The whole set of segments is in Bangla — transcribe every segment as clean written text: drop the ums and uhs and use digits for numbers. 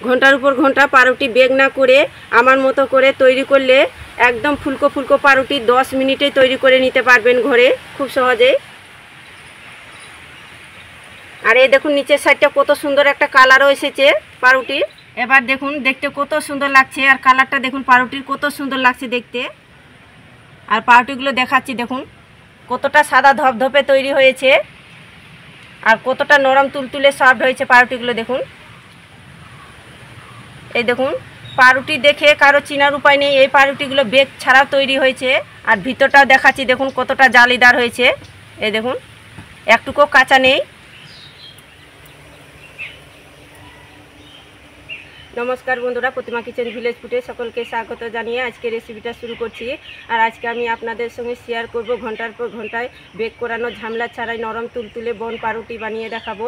ঘন্টার উপর ঘন্টা পাউরুটি বেক না করে আমার মতো করে তৈরি করলে একদম ফুলকো ফুলকো পাউরুটি 10 মিনিটে তৈরি করে নিতে পারবেন ঘরে খুব সহজেই। আর এই দেখুন নিচের সাইডটা কত সুন্দর একটা কালারও এসেছে পাউরুটির। এবার দেখুন দেখতে কত সুন্দর লাগছে, আর কালারটা দেখুন পাউরুটির কত সুন্দর লাগছে দেখতে। আর পাউরুটিগুলো দেখাচ্ছি দেখুন কতটা সাদা ধপধপে তৈরি হয়েছে আর কতটা নরম তুলতুলে সফট হয়েছে পাউরুটিগুলো দেখুন। এই দেখুন পাউরুটি দেখে কারো চেনার উপায় নেই, এই পাউরুটিগুলো বেক ছাড়াও তৈরি হয়েছে। আর ভিতরটাও দেখাচ্ছি দেখুন কতটা জালিদার হয়েছে। এই দেখুন একটুকু কাঁচা নেই। নমস্কার বন্ধুরা, প্রতিমা কিচেন ভিলেজ ফুডে সকলকে স্বাগত জানিয়ে আজকে রেসিপিটা শুরু করছি। আর আজকে আমি আপনাদের সঙ্গে শেয়ার করব ঘন্টার পর ঘন্টায় বেক করানো ঝামেলা ছাড়াই নরম তুলতুলে বন পাউরুটি বানিয়ে দেখাবো।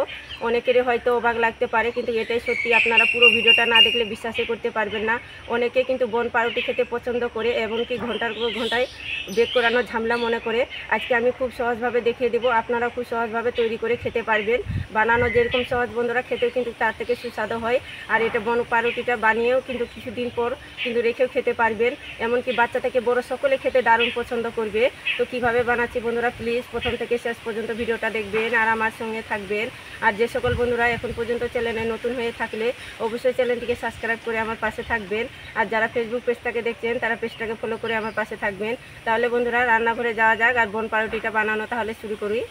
অনেকেরই হয়তো অবাক লাগতে পারে, কিন্তু এটাই সত্যি। আপনারা পুরো ভিডিওটা না দেখলে বিশ্বাসই করতে পারবেন না। অনেকে কিন্তু বন পাউরুটি খেতে পছন্দ করে, এমনকি ঘন্টার পর ঘন্টায় বেক করানো ঝামেলা মনে করে। আজকে আমি খুব সহজভাবে দেখিয়ে দেবো, আপনারা খুব সহজভাবে তৈরি করে খেতে পারবেন। বানানো যেরকম সহজ বন্ধুরা, খেতেও কিন্তু তার থেকে সুস্বাদু হয়। আর এটা বন পাউরুটিটা বানিয়েও কিন্তু কিছুদিন পর কিন্তু রেখেও খেতে পারবেন, এমনকি বাচ্চা থেকে বড় সকলে খেতে দারুণ পছন্দ করবে। তো কিভাবে বানাচ্ছি বন্ধুরা, প্লিজ প্রথম থেকে শেষ পর্যন্ত ভিডিওটা দেখবেন আর আমার সঙ্গে থাকবেন। আর যে সকল বন্ধুরা এখন পর্যন্ত চ্যানেলে নতুন হয়ে থাকলে অবশ্যই চ্যানেলটিকে সাবস্ক্রাইব করে আমার পাশে থাকবেন। আর যারা ফেসবুক পেজটাকে দেখছেন তারা পেজটাকে ফলো করে আমার পাশে থাকবেন। তাহলে বন্ধুরা রান্নাঘরে যাওয়া যাক আর বন পাউরুটিটা বানানো তাহলে শুরু করি।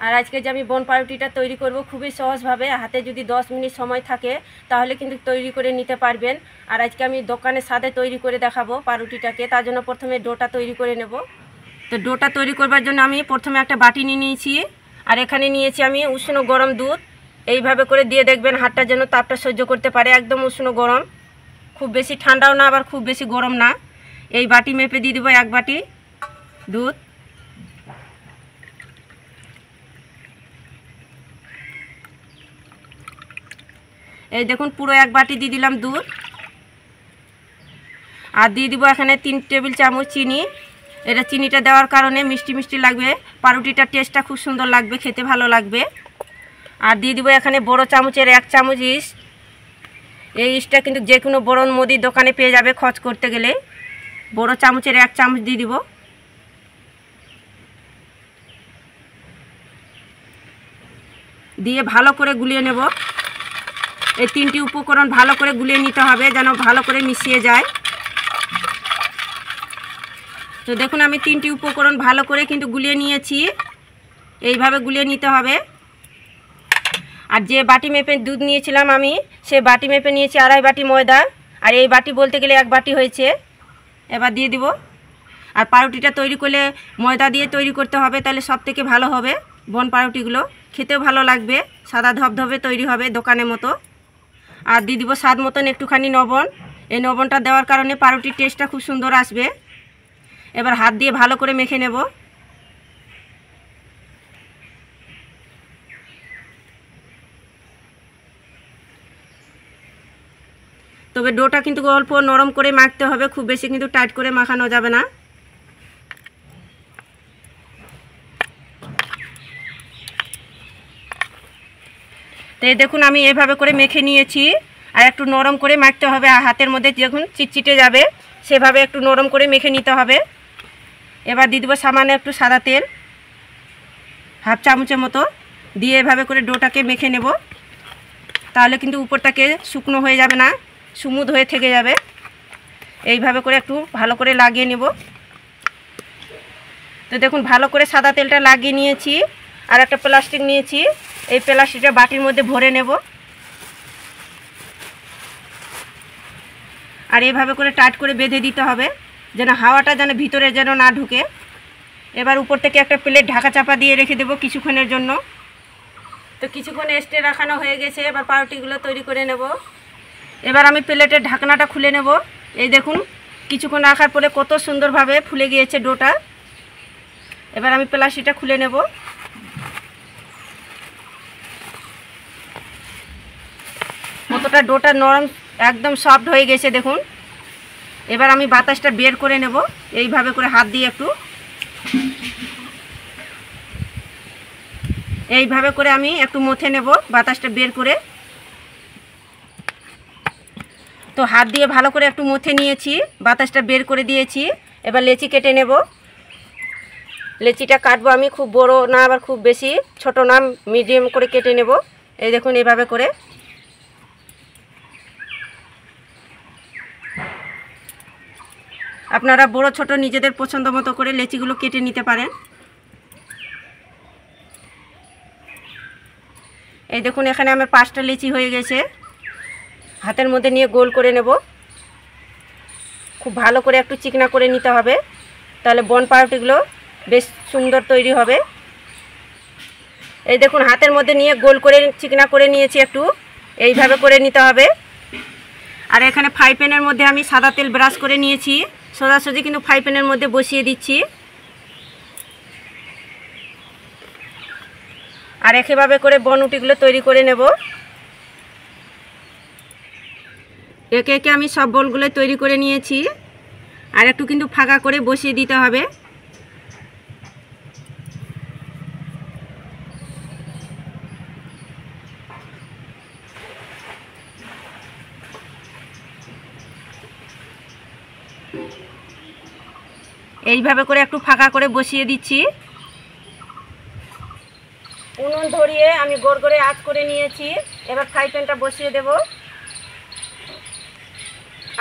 আর আজকে যে আমি বন পাউরুটিটা তৈরি করব খুবই সহজভাবে, হাতে যদি 10 মিনিট সময় থাকে তাহলে কিন্তু তৈরি করে নিতে পারবেন। আর আজকে আমি দোকানের সাথে তৈরি করে দেখাবো পাউরুটিটাকে। তার জন্য প্রথমে ডোটা তৈরি করে নেব। তো ডোটা তৈরি করবার জন্য আমি প্রথমে একটা বাটি নিয়ে নিয়েছি, আর এখানে নিয়েছি আমি উষ্ণ গরম দুধ। এইভাবে করে দিয়ে দেখবেন হাতটা যেন তাপটা সহ্য করতে পারে, একদম উষ্ণ গরম, খুব বেশি ঠান্ডাও না আবার খুব বেশি গরম না। এই বাটি মেপে দিয়ে দেবো 1 বাটি দুধ। এই দেখুন পুরো 1 বাটি দিয়ে দিলাম দুধ। আর দিয়ে দিব এখানে 3 টেবিল চামচ চিনি। এটা চিনিটা দেওয়ার কারণে মিষ্টি মিষ্টি লাগবে, পাউরুটিটার টেস্টটা খুব সুন্দর লাগবে, খেতে ভালো লাগবে। আর দিয়ে দিব এখানে বড় চামচের 1 চামচ ইস্ট। এই ইস্টটা কিন্তু যে কোনো বড় মুদির দোকানে পেয়ে যাবে খরচ করতে গেলে। বড় চামচের 1 চামচ দিয়ে দিব। দিয়ে ভালো করে গুলিয়ে নেব। এই 3টি উপকরণ ভালো করে গুলিয়ে নিতে হবে যেন ভালো করে মিশিয়ে যায়। তো দেখুন আমি 3টি উপকরণ ভালো করে কিন্তু গুলিয়ে নিয়েছি, এইভাবে গুলিয়ে নিতে হবে। আর যে বাটি মেপে দুধ নিয়েছিলাম আমি, সে বাটি মেপে নিয়েছি 2.5 বাটি ময়দা। আর এই বাটি বলতে গেলে 1 বাটি হয়েছে। এবার দিয়ে দিব। আর পাউরুটিটা তৈরি করলে ময়দা দিয়ে তৈরি করতে হবে, তাহলে সব থেকে ভালো হবে। বন পাউরুটিগুলো খেতেও ভালো লাগবে, সাদা ধপধপে তৈরি হবে দোকানের মতো। আর দিয়ে দিব স্বাদ মতন একটুখানি লবণ। এই লবণটা দেওয়ার কারণে পাউরুটির টেস্টটা খুব সুন্দর আসবে। এবার হাত দিয়ে ভালো করে মেখে নেব। তবে ডোটা কিন্তু অল্প নরম করে মাখতে হবে, খুব বেশি কিন্তু টাইট করে মাখানো যাবে না। তো এই দেখুন আমি এভাবে করে মেখে নিয়েছি। আর একটু নরম করে মাখতে হবে, হাতের মধ্যে যখন চিটচিটে যাবে সেভাবে একটু নরম করে মেখে নিতে হবে। এবার দিয়ে দেবো সামান্য একটু সাদা তেল, 1/2 চামচের মতো দিয়ে এভাবে করে ডোটাকে মেখে নেব। তাহলে কিন্তু উপরটাকে শুকনো হয়ে যাবে না, স্মুথ হয়ে থেকে যাবে। এইভাবে করে একটু ভালো করে লাগিয়ে নেব। তো দেখুন ভালো করে সাদা তেলটা লাগিয়ে নিয়েছি। আর একটা প্লাস্টিক নিয়েছি, এই প্লাস্টিকটা বাটির মধ্যে ভরে নেব। আর এইভাবে করে টাইট করে বেঁধে দিতে হবে যেন হাওয়াটা যেন ভিতরে যেন না ঢুকে। এবার উপর থেকে একটা প্লেট ঢাকা চাপা দিয়ে রেখে দেবো কিছুক্ষণের জন্য। তো কিছুক্ষণ রেস্টে রাখানো হয়ে গেছে, এবার পাউরুটিগুলো তৈরি করে নেব। এবার আমি প্লেটের ঢাকনাটা খুলে নেব। এই দেখুন কিছুক্ষণ রাখার পরে কত সুন্দরভাবে ফুলে গিয়েছে ডোটা। এবার আমি প্লাস্টিকটা খুলে নেব। কতটা ডোটা নরম একদম সফট হয়ে গেছে দেখুন। এবার আমি বাতাসটা বের করে নেব, এইভাবে করে হাত দিয়ে একটু এইভাবে করে আমি একটু মথে নেব বাতাসটা বের করে। তো হাত দিয়ে ভালো করে একটু মুথে নিয়েছি, বাতাসটা বের করে দিয়েছি। এবার লেচি কেটে নেব। লেচিটা কাটবো আমি খুব বড় না আবার খুব বেশি ছোট না, মিডিয়াম করে কেটে নেব। এই দেখুন এইভাবে করে। আপনারা বড় ছোট নিজেদের পছন্দ মতো করে লেচিগুলো কেটে নিতে পারেন। এই দেখুন এখানে আমার 5টা লেচি হয়ে গেছে। হাতের মধ্যে নিয়ে গোল করে নেব। খুব ভালো করে একটু চিকনা করে নিতে হবে, তাহলে বন পাউরুটিগুলো বেশ সুন্দর তৈরি হবে। এই দেখুন হাতের মধ্যে নিয়ে গোল করে চিকনা করে নিয়েছি, একটু এইভাবে করে নিতে হবে। আর এখানে ফ্রাই প্যানের মধ্যে আমি সাদা তেল ব্রাশ করে নিয়েছি, সোজাসুজি কিন্তু ফ্রাই প্যানের মধ্যে বসিয়ে দিচ্ছি। আর একইভাবে করে বনরুটিগুলো তৈরি করে নেব। একে একে আমি সব বলগুলো তৈরি করে নিয়েছি। আর একটু কিন্তু ফাঁকা করে বসিয়ে দিতে হবে। এইভাবে করে একটু ফাঁকা করে বসিয়ে দিচ্ছি। উনুন ধরিয়ে আমি গোল করে আঁচ করে নিয়েছি। এবার ফ্রাই প্যানটা বসিয়ে দেব।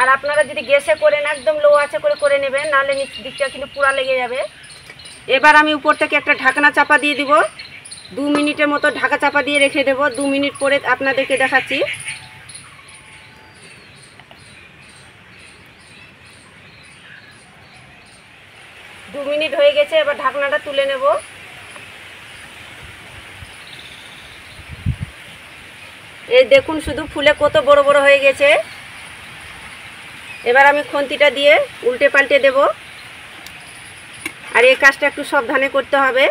আর আপনারা যদি গ্যাসে করেন একদম লো আঁচে করে নেবেন, নাহলে নিচ দিকটা কিন্তু পুরা লেগে যাবে। এবার আমি উপর থেকে একটা ঢাকনা চাপা দিয়ে দিব। 2 মিনিটের মতো ঢাকা চাপা দিয়ে রেখে দেব। 2 মিনিট পরে আপনাদেরকে দেখাচ্ছি। দু মিনিট হয়ে গেছে, এবার ঢাকনাটা তুলে নেব। এই দেখুন শুধু ফুলে কত বড় বড় হয়ে গেছে। এবার আমি খুন্তিটা দিয়ে উল্টে পাল্টে দেব। আর এই কাজটা একটু সাবধানে করতে হবে।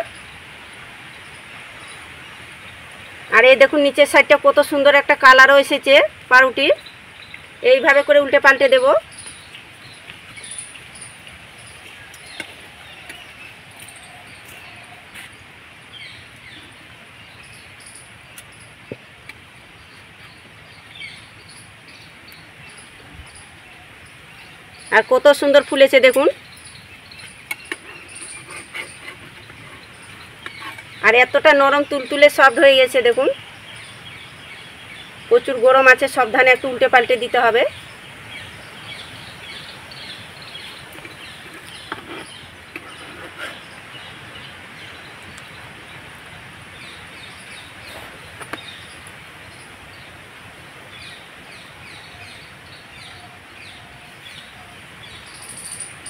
আর এই দেখুন নিচের সাইডটা কত সুন্দর একটা কালারও এসেছে পাউরুটির। এইভাবে করে উল্টে পাল্টে দেব। আর কত সুন্দর ফুলেছে দেখুন। আর এতটা নরম তুলতুলে সফট হয়ে গেছে দেখুন। প্রচুর গরম আছে, সাবধানে একটু উল্টে পাল্টে দিতে হবে।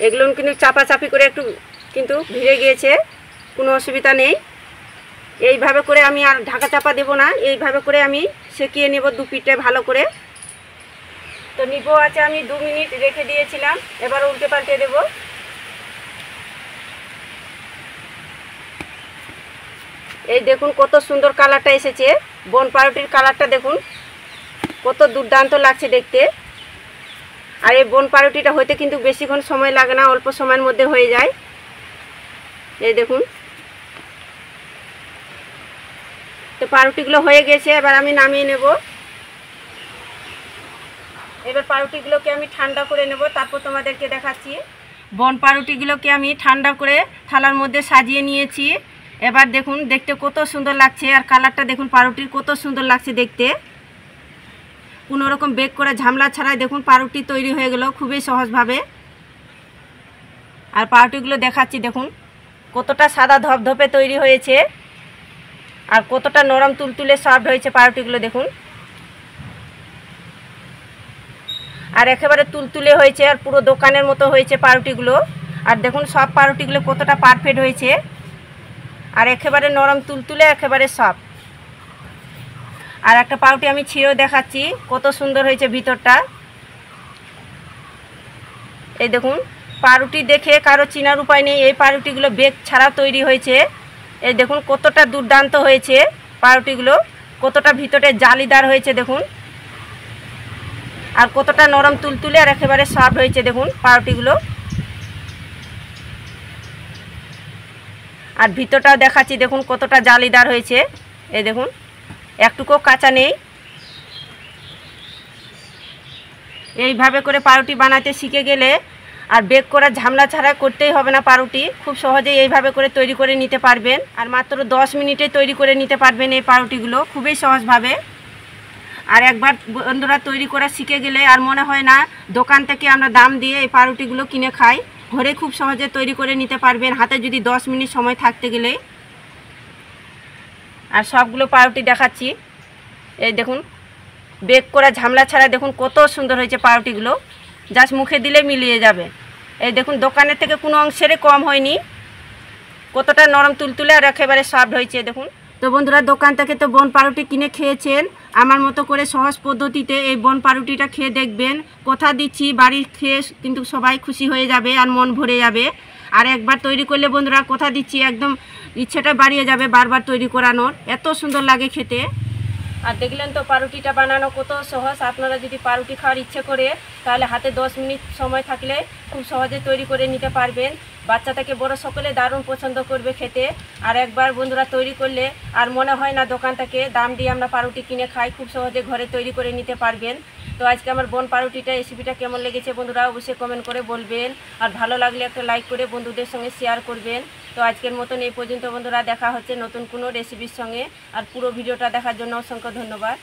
এগুলো কিন্তু চাপাচাপি করে একটু কিন্তু ভিড়ে গিয়েছে, কোনো অসুবিধা নেই। এইভাবে করে আমি আর ঢাকা চাপা দেব না, এইভাবে করে আমি সেকিয়ে নেব 2 পিঠে ভালো করে। তো নিবো আছে আমি 2 মিনিট রেখে দিয়েছিলাম। এবার উল্টে পাল্টে দেব। এই দেখুন কত সুন্দর কালারটা এসেছে। বন পাউরুটির কালারটা দেখুন কত দুর্দান্ত লাগছে দেখতে। আর এই বন পাউরুটিটা হইতে কিন্তু বেশিক্ষণ সময় লাগে না, অল্প সময়ের মধ্যে হয়ে যায়। এই দেখুন তো পাউরুটিগুলো হয়ে গেছে, এবার আমি নামিয়ে নেব। এবার পাউরুটিগুলোকে আমি ঠান্ডা করে নেব, তারপর তোমাদেরকে দেখাচ্ছি। বন পাউরুটিগুলোকে আমি ঠান্ডা করে থালার মধ্যে সাজিয়ে নিয়েছি। এবার দেখুন দেখতে কত সুন্দর লাগছে। আর কালারটা দেখুন পাউরুটির কত সুন্দর লাগছে দেখতে। কোনো রকম বেক করে ঝামেলা ছাড়াই দেখুন পাউরুটি তৈরি হয়ে গেল খুবই সহজভাবে। আর পাউরুটিগুলো দেখাচ্ছি দেখুন কতটা সাদা ধপধপে তৈরি হয়েছে। আর কতটা নরম তুলতুলে সফট হয়েছে পাউরুটিগুলো দেখুন। আর একেবারে তুলতুলে হয়েছে, আর পুরো দোকানের মতো হয়েছে পাউরুটিগুলো। আর দেখুন সব পাউরুটিগুলো কতটা পারফেক্ট হয়েছে। আর একেবারে নরম তুলতুলে, একেবারে সফট। আর একটা পাউরুটি আমি ছিঁড়েও দেখাচ্ছি কত সুন্দর হয়েছে ভিতরটা। এই দেখুন পাউরুটি দেখে কারো চেনার উপায় নেই, এই পাউরুটিগুলো বেক ছাড়া তৈরি হয়েছে। এই দেখুন কতটা দুর্দান্ত হয়েছে পাউরুটিগুলো, কতটা ভিতরে জালিদার হয়েছে দেখুন। আর কতটা নরম তুলতুলে আর একেবারে সফট হয়েছে দেখুন পাউরুটিগুলো। আর ভিতরটাও দেখাচ্ছি দেখুন কতটা জালিদার হয়েছে। এই দেখুন একটুকু কাঁচা নেই। এইভাবে করে পাউরুটি বানাতে শিখে গেলে আর বেক করার ঝামেলা ছাড়া করতেই হবে না। পাউরুটি খুব সহজেই এইভাবে করে তৈরি করে নিতে পারবেন, আর মাত্র 10 মিনিটে তৈরি করে নিতে পারবেন এই পাউরুটিগুলো খুবই সহজভাবে। আর একবার বন্ধুরা তৈরি করা শিখে গেলে আর মনে হয় না দোকান থেকে আমরা দাম দিয়ে এই পাউরুটিগুলো কিনে খাই, ঘরে খুব সহজে তৈরি করে নিতে পারবেন হাতে যদি 10 মিনিট সময় থাকতে গেলে। আর সবগুলো পাউরুটি দেখাচ্ছি, এই দেখুন বেক করা ঝামেলা ছাড়া দেখুন কত সুন্দর হয়েছে পাউরুটিগুলো, জাস্ট মুখে দিলে মিলিয়ে যাবে। এই দেখুন দোকানের থেকে কোনো অংশেরই কম হয়নি, কতটা নরম তুলতুলে আর একেবারে সফট হয়েছে দেখুন। তো বন্ধুরা দোকান থেকে তো বন পাউরুটি কিনে খেয়েছেন, আমার মতো করে সহজ পদ্ধতিতে এই বন পাউরুটিটা খেয়ে দেখবেন। কথা দিচ্ছি বাড়ি খেয়ে কিন্তু সবাই খুশি হয়ে যাবে আর মন ভরে যাবে। আর একবার তৈরি করলে বন্ধুরা কথা দিচ্ছি একদম ইচ্ছেটা বাড়িয়ে যাবে বারবার তৈরি করানোর, এত সুন্দর লাগে খেতে। আর দেখলেন তো পাউরুটিটা বানানো কত সহজ। আপনারা যদি পাউরুটি খাওয়ার ইচ্ছে করে তাহলে হাতে 10 মিনিট সময় থাকলে খুব সহজে তৈরি করে নিতে পারবেন। বাচ্চা থেকে বড় সকলে দারুণ পছন্দ করবে খেতে। আর একবার বন্ধুরা তৈরি করলে আর মনে হয় না দোকান থেকে দাম দিয়ে আমরা পাউরুটি কিনে খাই, খুব সহজে ঘরে তৈরি করে নিতে পারবেন। তো আজকে আমার বন পাউরুটিটা রেসিপিটা কেমন লেগেছে বন্ধুরা অবশ্যই কমেন্ট করে বলবেন, আর ভালো লাগলে একটা লাইক করে বন্ধুদের সঙ্গে শেয়ার করবেন। তো আজকের মতন এই পর্যন্ত বন্ধুরা, দেখা হচ্ছে নতুন কোনো রেসিপির সঙ্গে। আর পুরো ভিডিওটা দেখার জন্য অসংখ্য ধন্যবাদ।